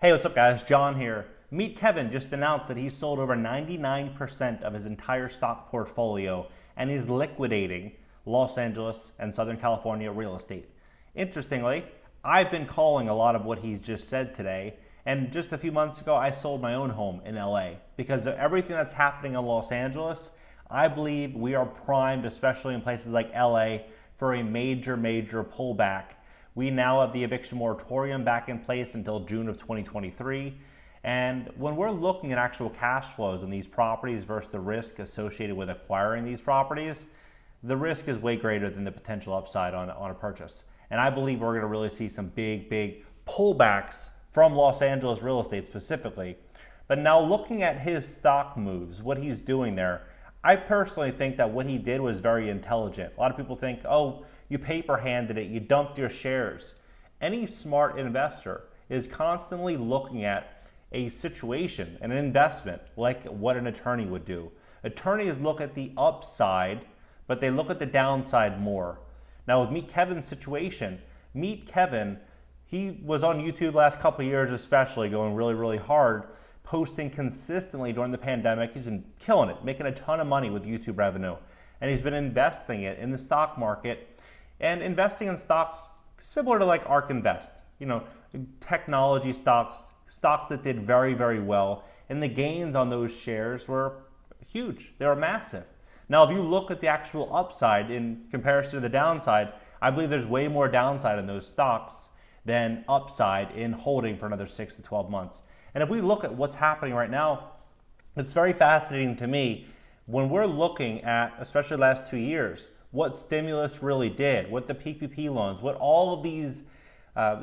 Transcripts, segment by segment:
Hey, what's up guys? John here. Meet Kevin just announced that he sold over 99% of his entire stock portfolio and is liquidating Los Angeles and Southern California real estate. Interestingly, I've been calling a lot of what he's just said today, and just a few months ago I sold my own home in LA. Because of everything that's happening in Los Angeles, I believe we are primed, especially in places like LA, for a major pullback. We now have the eviction moratorium back in place until June of 2023. And when we're looking at actual cash flows in these properties versus the risk associated with acquiring these properties, the risk is way greater than the potential upside on a purchase. And I believe we're going to really see some big pullbacks from Los Angeles real estate specifically. But now looking at his stock moves, what he's doing there, I personally think that what he did was very intelligent. A lot of people think, oh, you paper handed it, you dumped your shares. Any smart investor is constantly looking at a situation, an investment, like what an attorney would do. Attorneys look at the upside, but they look at the downside more. Now with Meet Kevin's situation, Meet Kevin, he was on YouTube last couple of years especially, going really hard, posting consistently during the pandemic. He's been killing it, making a ton of money with YouTube revenue. And he's been investing it in the stock market and investing in stocks similar to like ARK Invest, technology stocks that did very well. And the gains on those shares were huge. They were massive. Now, if you look at the actual upside in comparison to the downside, I believe there's way more downside in those stocks than upside in holding for another 6 to 12 months. And if we look at what's happening right now, it's very fascinating to me when we're looking at, especially the last 2 years, what stimulus really did, what the PPP loans, what all of these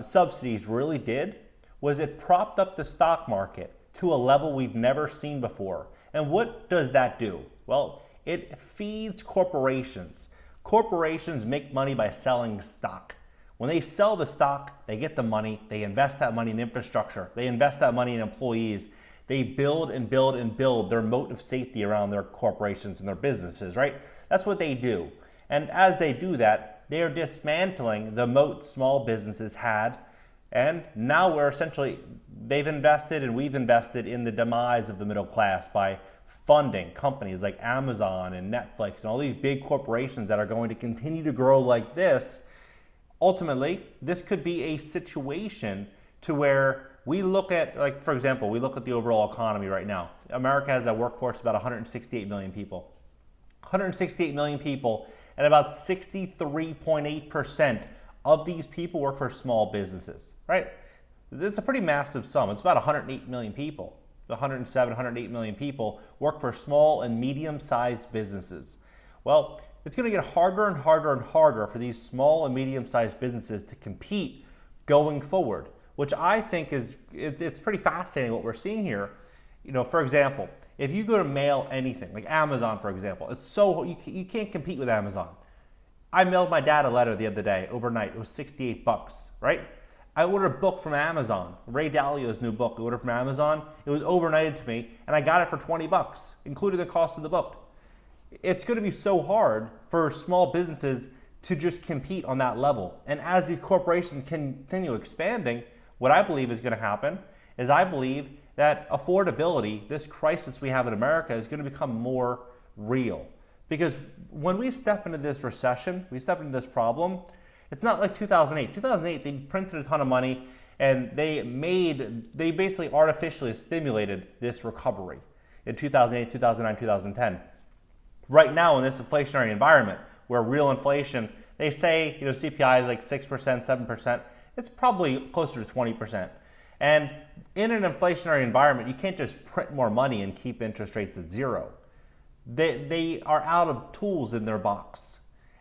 subsidies really did, was it propped up the stock market to a level we've never seen before. And what does that do? Well, it feeds corporations. Corporations make money by selling stock. When they sell the stock, they get the money, they invest that money in infrastructure, they invest that money in employees, they build their moat of safety around their corporations and their businesses, right? That's what they do. And as they do that, they are dismantling the moat small businesses had. And now they've invested and we've invested in the demise of the middle class by funding companies like Amazon and Netflix and all these big corporations that are going to continue to grow like this. Ultimately, this could be a situation to where we look at, like, for example, we look at the overall economy right now. America has a workforce of about 168 million people. 168 million people, and about 63.8% of these people work for small businesses, right? It's a pretty massive sum. It's about 108 million people. 107, 108 million people work for small and medium-sized businesses. Well, it's going to get harder and harder for these small and medium-sized businesses to compete going forward, which I think it's pretty fascinating what we're seeing here. For example, if you go to mail anything, like Amazon, for example, you can't compete with Amazon. I mailed my dad a letter the other day, overnight. It was $68, right? I ordered a book from Amazon, Ray Dalio's new book. I ordered from Amazon. It was overnighted to me, and I got it for $20, including the cost of the book. It's going to be so hard for small businesses to just compete on that level. And as these corporations continue expanding, what I believe is going to happen is I believe that affordability, this crisis we have in America, is going to become more real. Because when we step into this recession, we step into this problem, it's not like 2008. 2008, they printed a ton of money and they basically artificially stimulated this recovery in 2008, 2009, 2010. Right now in this inflationary environment where real inflation, they say CPI is like 6%, 7%, it's probably closer to 20%. And in an inflationary environment, you can't just print more money and keep interest rates at zero. They are out of tools in their box.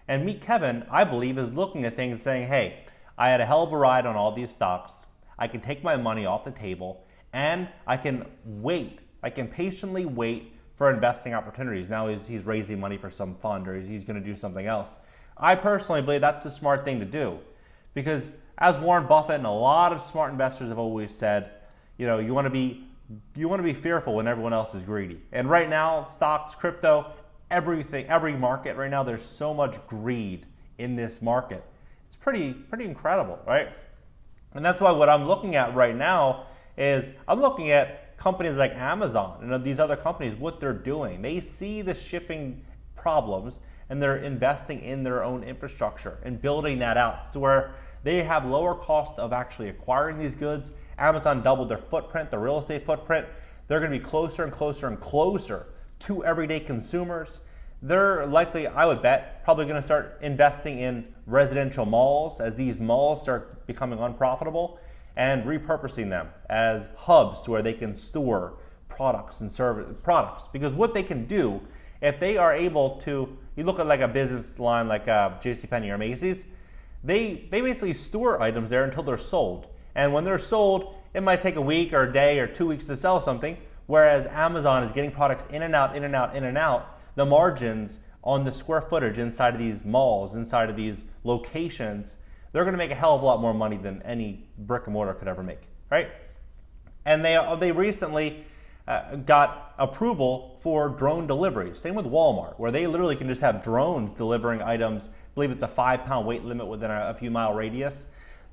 And Meet Kevin, I believe, is looking at things and saying, hey, I had a hell of a ride on all these stocks. I can take my money off the table and I can wait. I can patiently wait for investing opportunities. Now he's raising money for some fund or he's going to do something else. I personally believe that's the smart thing to do because as Warren Buffett and a lot of smart investors have always said, you want to be fearful when everyone else is greedy. And right now, stocks, crypto, everything, every market right now, there's so much greed in this market. It's pretty incredible, right? And that's why what I'm looking at right now is I'm looking at companies like Amazon and these other companies, what they're doing. They see the shipping problems and they're investing in their own infrastructure and building that out to where they have lower cost of actually acquiring these goods. Amazon doubled their footprint, their real estate footprint. They're going to be closer and closer and closer to everyday consumers. They're likely, I would bet, probably going to start investing in residential malls as these malls start becoming unprofitable and repurposing them as hubs to where they can store products and service products. Because what they can do, if they are able to, you look at like a business line like JCPenney or Macy's, they basically store items there until they're sold. And when they're sold, it might take a week or a day or 2 weeks to sell something, whereas Amazon is getting products in and out, in and out, in and out. The margins on the square footage inside of these malls, inside of these locations, they're going to make a hell of a lot more money than any brick and mortar could ever make, right? And they recently got approval for drone delivery. Same with Walmart, where they literally can just have drones delivering items. I believe it's a 5-pound weight limit within a few mile radius.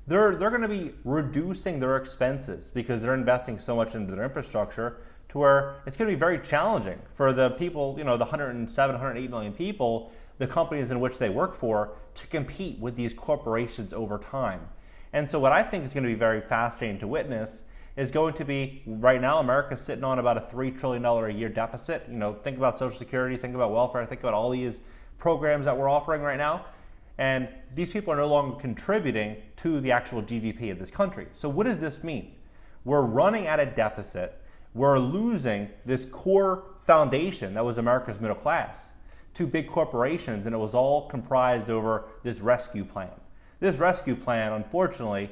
They're going to be reducing their expenses because they're investing so much into their infrastructure to where it's going to be very challenging for the people, the 107, 108 million people, the companies in which they work for, to compete with these corporations over time. And so what I think is going to be very fascinating to witness is going to be, right now, America's sitting on about a $3 trillion a year deficit. Think about Social Security, think about welfare, think about all these programs that we're offering right now. And these people are no longer contributing to the actual GDP of this country. So what does this mean? We're running at a deficit. We're losing this core foundation that was America's middle class to big corporations, and it was all comprised over this rescue plan. This rescue plan, unfortunately,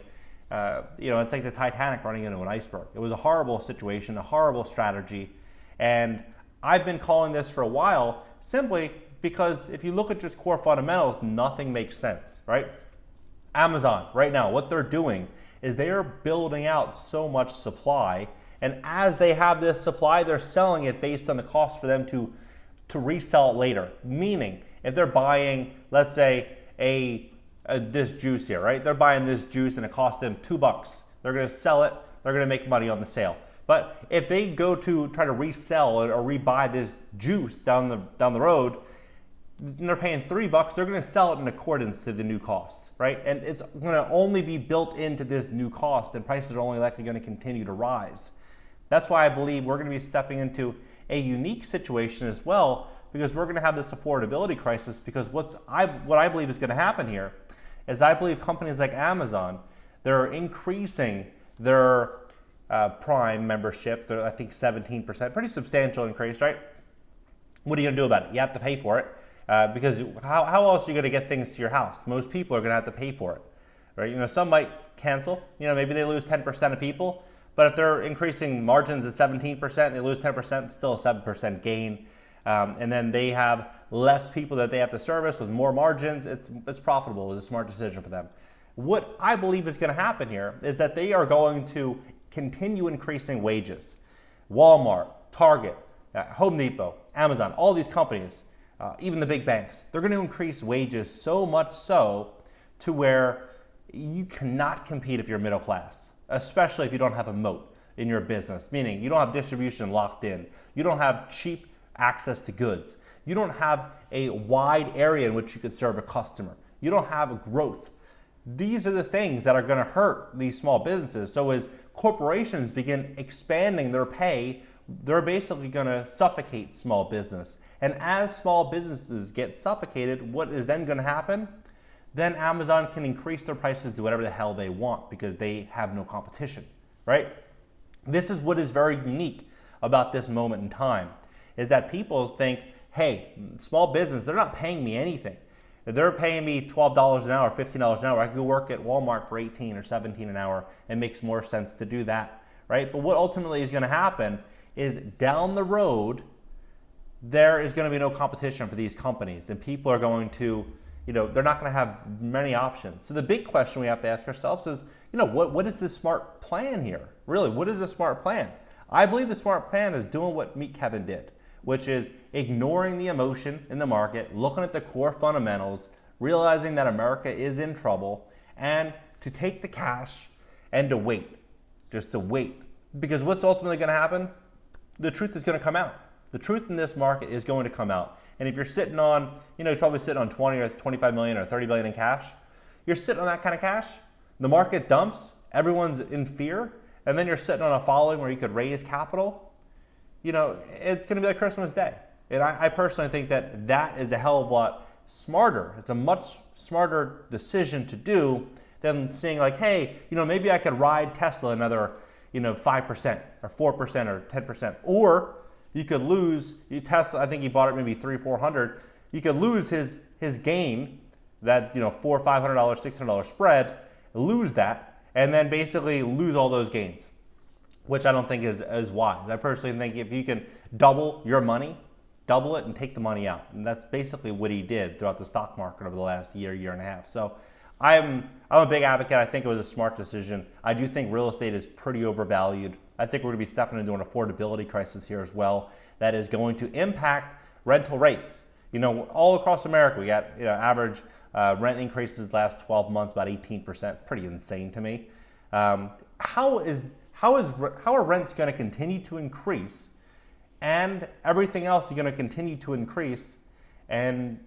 it's like the Titanic running into an iceberg. It was a horrible situation, a horrible strategy, and I've been calling this for a while simply because if you look at just core fundamentals, nothing makes sense, right? Amazon, right now, what they're doing is they are building out so much supply, and as they have this supply, they're selling it based on the cost for them to resell it later. Meaning, if they're buying, let's say, this juice here, right? They're buying this juice and it costs them $2. They're going to sell it. They're going to make money on the sale. But if they go to try to resell it or rebuy this juice down the road, and they're paying $3, they're going to sell it in accordance to the new costs, right? And it's going to only be built into this new cost, and prices are only likely going to continue to rise. That's why I believe we're going to be stepping into a unique situation as well, because we're going to have this affordability crisis. Because what I believe is going to happen here is I believe companies like Amazon, they're increasing their Prime membership. They're, I think, 17%, pretty substantial increase, right? What are you going to do about it? You have to pay for it because how else are you going to get things to your house? Most people are going to have to pay for it, right? Some might cancel. Maybe they lose 10% of people. But if they're increasing margins at 17%, they lose 10%, still a 7% gain. And then they have less people that they have to service with more margins. It's profitable. It's a smart decision for them. What I believe is going to happen here is that they are going to continue increasing wages. Walmart, Target, Home Depot, Amazon, all these companies, even the big banks, they're going to increase wages so much so to where you cannot compete if you're middle class, especially if you don't have a moat in your business, meaning you don't have distribution locked in, you don't have cheap access to goods, you don't have a wide area in which you could serve a customer, you don't have growth. These are the things that are going to hurt these small businesses. So as corporations begin expanding their pay, they're basically going to suffocate small business. And as small businesses get suffocated, what is then going to happen? Then Amazon can increase their prices to whatever the hell they want because they have no competition, right? This is what is very unique about this moment in time, is that people think, hey, small business, they're not paying me anything. If they're paying me $12 an hour, $15 an hour, I could go work at Walmart for $18 or $17 an hour. It makes more sense to do that, right? But what ultimately is going to happen is down the road, there is going to be no competition for these companies, and people are going to, they're not going to have many options. So the big question we have to ask ourselves is, what is the smart plan here? Really, what is the smart plan? I believe the smart plan is doing what Meet Kevin did, which is ignoring the emotion in the market, looking at the core fundamentals, realizing that America is in trouble, and to take the cash and to wait, just to wait Because what's ultimately going to happen? The truth is going to come out. The truth in this market is going to come out. And if you're sitting on, you're probably sitting on 20 or 25 million or 30 billion in cash, you're sitting on that kind of cash, the market dumps, everyone's in fear, and then you're sitting on a following where you could raise capital, it's going to be like Christmas Day. And I personally think that is a hell of a lot smarter. It's a much smarter decision to do than saying like, hey, maybe I could ride Tesla another 5% or 4% or 10%. Or you could lose Tesla, I think he bought it maybe $300-400. You could lose his gain, that $400, $500, $600 spread, lose that, and then basically lose all those gains, which I don't think is wise. I personally think if you can double your money, double it and take the money out. And that's basically what he did throughout the stock market over the last year and a half. So I'm a big advocate. I think it was a smart decision. I do think real estate is pretty overvalued. I think we're going to be stepping into an affordability crisis here as well that is going to impact rental rates. All across America, we got average rent increases last 12 months about 18%. Pretty insane to me. How are rents going to continue to increase, and everything else is going to continue to increase, and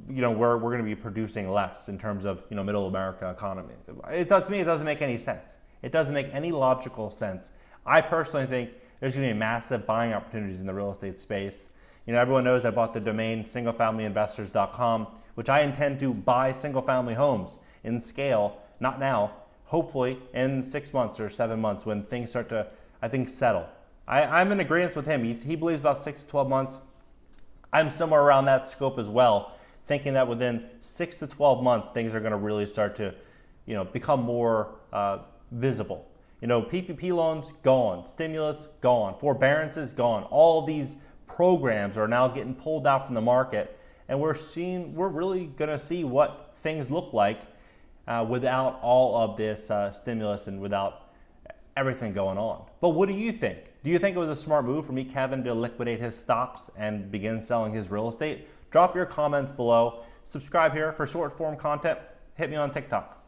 we're going to be producing less in terms of middle America economy? To me, it doesn't make any sense. It doesn't make any logical sense. I personally think there's going to be massive buying opportunities in the real estate space. Everyone knows I bought the domain singlefamilyinvestors.com, which I intend to buy single-family homes in scale, not now, hopefully in 6 months or 7 months when things start to, I think, settle. I'm in agreement with him. He believes about 6 to 12 months. I'm somewhere around that scope as well, thinking that within 6 to 12 months, things are going to really start to, become more visible. PPP loans, gone. Stimulus, gone. Forbearances, gone. All of these programs are now getting pulled out from the market, and we're really going to see what things look like without all of this stimulus and without everything going on. But what do you think? Do you think it was a smart move for me, Kevin, to liquidate his stocks and begin selling his real estate? Drop your comments below. Subscribe here for short form content. Hit me on TikTok.